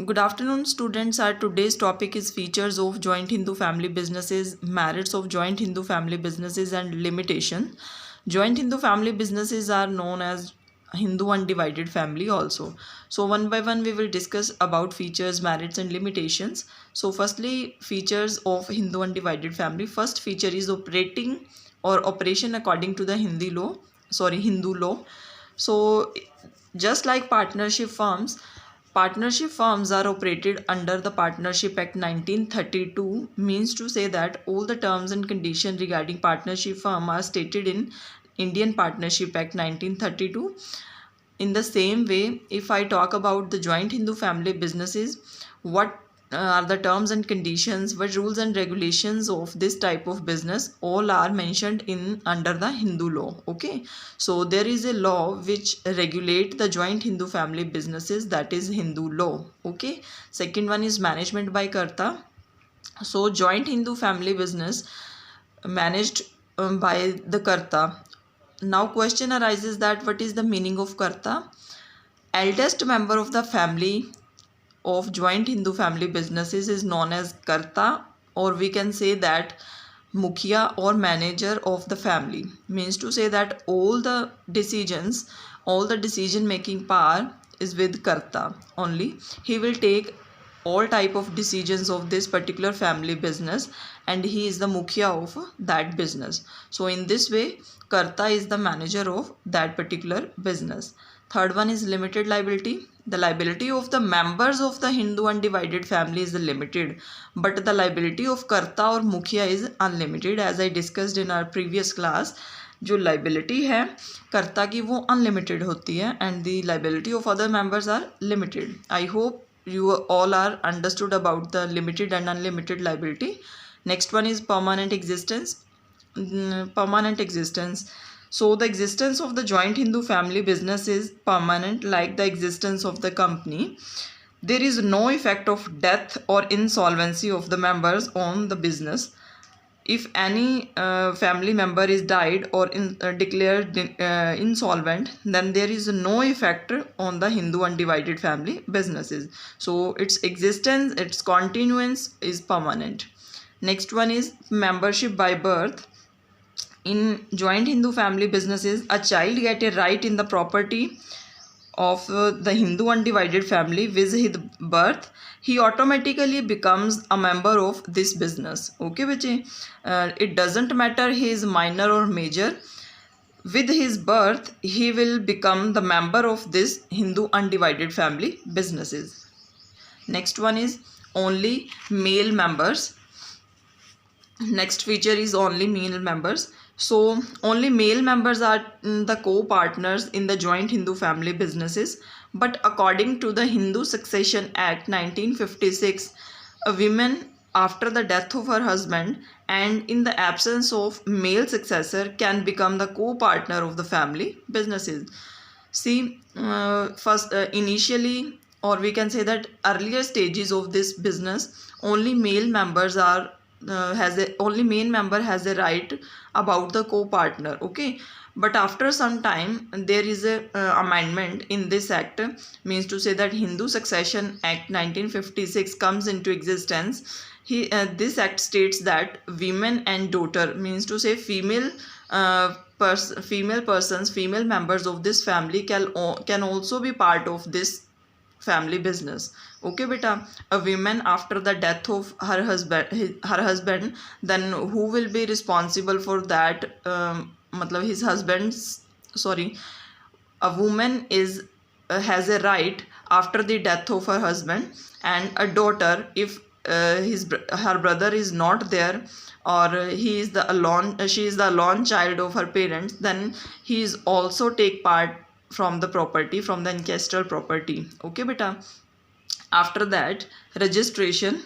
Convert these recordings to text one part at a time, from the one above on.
Good afternoon, students. Our today's topic is features of joint Hindu family businesses, merits of joint Hindu family businesses, and limitation. Joint Hindu family businesses are known as Hindu undivided family also. So one by one we will discuss about features, merits, and limitations. So firstly, features of Hindu undivided family. First feature is operating or operation according to the Hindu law. So just like partnership firms are operated under the Partnership Act 1932, means to say that all the terms and conditions regarding partnership firm are stated in Indian Partnership Act 1932. In the same way, if I talk about the joint Hindu family businesses, what are the terms and conditions, what rules and regulations of this type of business, all are mentioned in under the Hindu law. Okay, so there is a law which regulate the joint Hindu family businesses, that is Hindu law. Okay, second one is management by karta. So joint Hindu family business managed by the karta. Now question arises that what is the meaning of karta? Eldest member of the family of joint Hindu family businesses is known as karta, or we can say that mukhiya or manager of the family. Means to say that all the decision making power is with karta only. He will take all type of decisions of this particular family business, and he is the mukhya of that business. So in this way, karta is the manager of that particular business. Third one is limited liability. The liability of the members of the Hindu undivided family is limited, but the liability of karta or mukhya is unlimited. As I discussed in our previous class, जो liability है कर्ता की वो unlimited होती है, and the liability of other members are limited. I hope you all are understood about the limited and unlimited liability. Next one is permanent existence. Permanent existence. So the existence of the joint Hindu family business is permanent, like the existence of the company. There is no effect of death or insolvency of the members on the business. If any family member is died or declared insolvent, then there is no effect on the Hindu undivided family businesses. So its existence, its continuance is permanent. Next one is membership by birth. In joint Hindu family businesses, a child get a right in the property of the Hindu undivided family with his birth. He automatically becomes a member of this business. Okay, bache, it doesn't matter he is minor or major. With his birth, he will become the member of this Hindu undivided family businesses. Next one is only male members. Next feature is only male members. So only male members are the co-partners in the joint Hindu family businesses. But according to the Hindu Succession Act 1956, a woman after the death of her husband and in the absence of male successor can become the co-partner of the family businesses. See, initially, or we can say that earlier stages of this business, only male members are only main member has a right about the co-partner. Okay, but after some time there is a amendment in this act, means to say that Hindu Succession Act 1956 comes into existence. This act states that women and daughter, means to say female female members of this family can also be part of this family business. Okay beta, a woman after the death of her husband, then who will be responsible for that? His husband's, sorry, a woman is has a right after the death of her husband, and a daughter, if her brother is not there, or she is the lone child of her parents, then he is also take part from the property, from the ancestral property. Okay beta, after that, registration.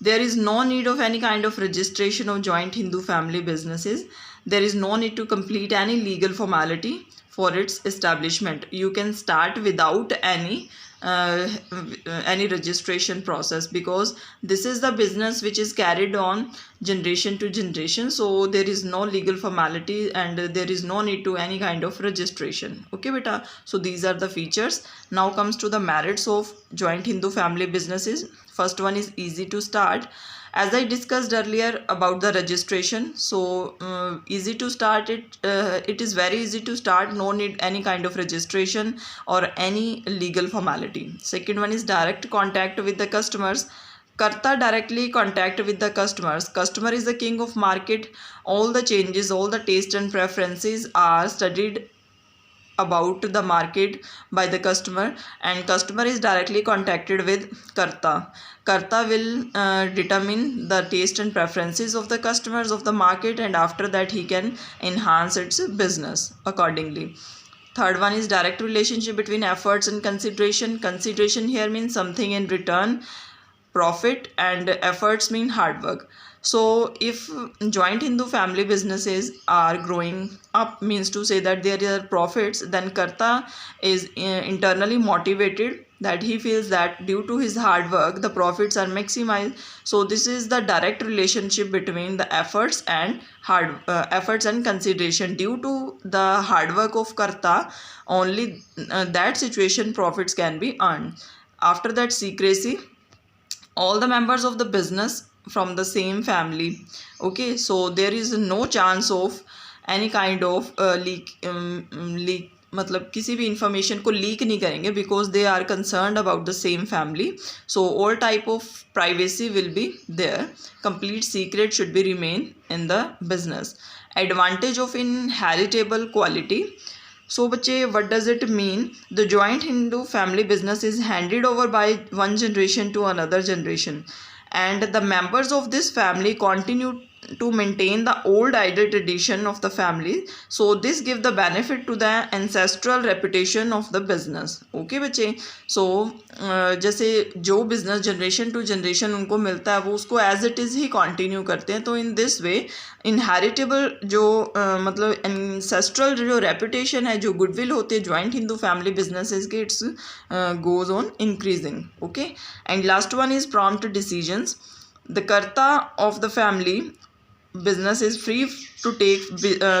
There is no need of any kind of registration of joint Hindu family businesses. There is no need to complete any legal formality for its establishment. You can start without any any registration process, because this is the business which is carried on generation to generation, so there is no legal formality and there is no need to any kind of registration. Okay beta, so these are the features. Now comes to the merits of joint Hindu family businesses. First one is easy to start. As I discussed earlier about the registration, so easy to start it is very easy to start, no need any kind of registration or any legal formality. Second one is direct contact with the customers. Karta directly contact with the customers. Customer is the king of market. All the changes, all the taste and preferences are studied about the market by the customer, and customer is directly contacted with Karta. Karta will determine the taste and preferences of the customers of the market, and after that he can enhance its business accordingly. Third one is direct relationship between efforts and consideration. Consideration here means something in return, profit, and efforts mean hard work. So if joint Hindu family businesses are growing up, means to say that there are profits, then Karta is internally motivated, that he feels that due to his hard work the profits are maximized. So this is the direct relationship between the efforts and efforts and consideration. Due to the hard work of Karta, only that situation profits can be earned. After that, secrecy. All the members of the business from the same family. Okay, so there is no chance of any kind of leak, मतलब किसी भी information को leak नहीं करेंगे, because they are concerned about the same family. So all type of privacy will be there. Complete secret should be remain in the business. Advantage of inheritable quality. So बच्चे, what does it mean? The joint Hindu family business is handed over by one generation to another generation, and the members of this family continue to maintain the old ideal tradition of the family. So this give the benefit to the ancestral reputation of the business. Okay बच्चे, so जैसे जो business generation to generation उनको मिलता है वो उसको as it is he continue करते हैं. तो in this way इनहेरिटेबल जो मतलब एंसेस्ट्रल जो रेपुटेशन है, जो गुडविल होती है जॉइंट हिंदू फैमिली बिजनेसेस के, its goes on increasing. Okay, and last one is prompt decisions. The karta of the family business is free to take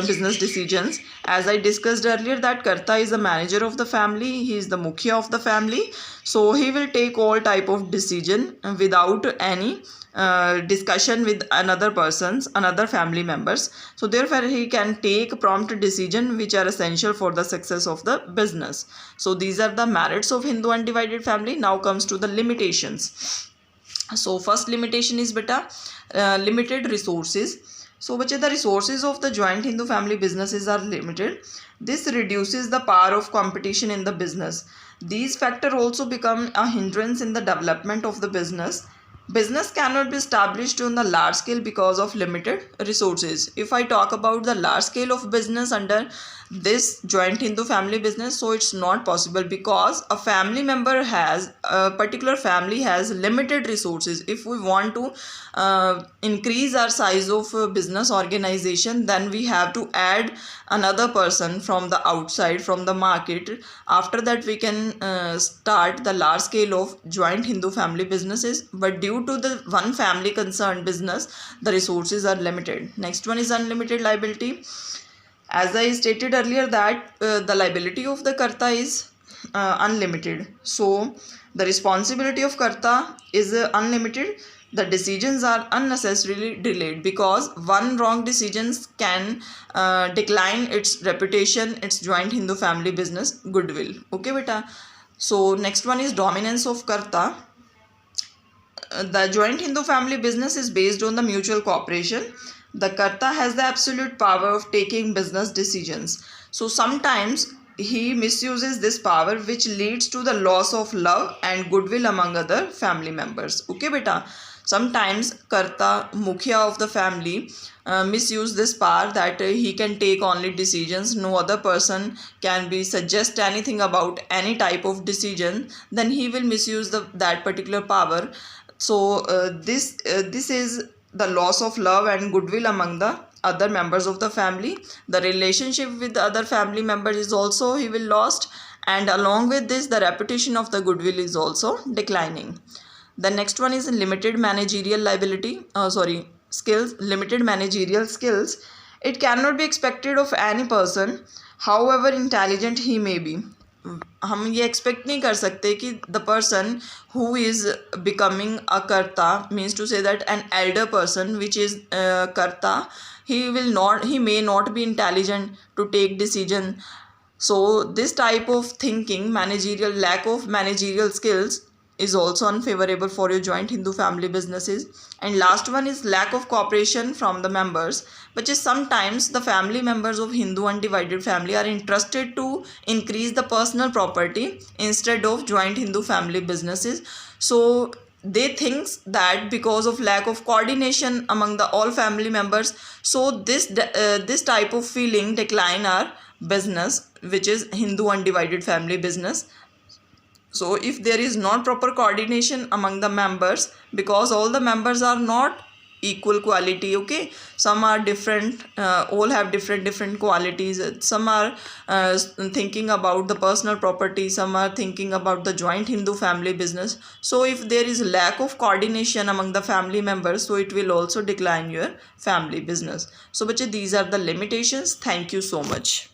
business decisions. As I discussed earlier, that Karta is the manager of the family, he is the mukhya of the family, so he will take all type of decision without any discussion with another family members. So therefore he can take prompt decision which are essential for the success of the business. So these are the merits of Hindu undivided family. Now comes to the limitations. So first limitation is beta limited resources. So बच्चे, the resources of the joint Hindu family businesses are limited. This reduces the power of competition in the business. These factors also become a hindrance in the development of the business. Business cannot be established on the large scale because of limited resources. If I talk about the large scale of business under this joint Hindu family business, so it's not possible, because a family member has, a particular family has limited resources. If we want to increase our size of business organization, then we have to add another person from the outside, from the market. After that we can start the large scale of joint Hindu family businesses, but due to the one family concerned business, the resources are limited. Next one is unlimited liability. As I stated earlier that the liability of the Karta is unlimited. So the responsibility of Karta is unlimited. The decisions are unnecessarily delayed, because one wrong decisions can decline its reputation, its joint Hindu family business goodwill. Okay beta. So next one is dominance of Karta. The joint Hindu family business is based on the mutual cooperation. The Karta has the absolute power of taking business decisions. So sometimes he misuses this power, which leads to the loss of love and goodwill among other family members. Okay beta. Sometimes Karta, mukhya of the family, misuse this power, that he can take only decisions, no other person can be suggest anything about any type of decision, then he will misuse that particular power. So this is the loss of love and goodwill among the other members of the family. The relationship with the other family members is also he will lost, and along with this the reputation of the goodwill is also declining. The next one is limited managerial skills. Limited managerial skills. It cannot be expected of any person, however intelligent he may be. हम ये expect नहीं कर सकते कि the person who is becoming a karta, means to say that an elder person which is karta, he may not be intelligent to take decision. So this type of thinking, lack of managerial skills, is also unfavorable for your joint Hindu family businesses. And last one is lack of cooperation from the members, which is sometimes the family members of Hindu undivided family are interested to increase the personal property instead of joint Hindu family businesses. So they think that because of lack of coordination among the all family members, so this type of feeling decline our business, which is Hindu undivided family business. So if there is not proper coordination among the members, because all the members are not equal quality, okay, some are different, all have different qualities. Some are thinking about the personal property, some are thinking about the joint Hindu family business. So if there is lack of coordination among the family members, so it will also decline your family business. So bache, these are the limitations. Thank you so much.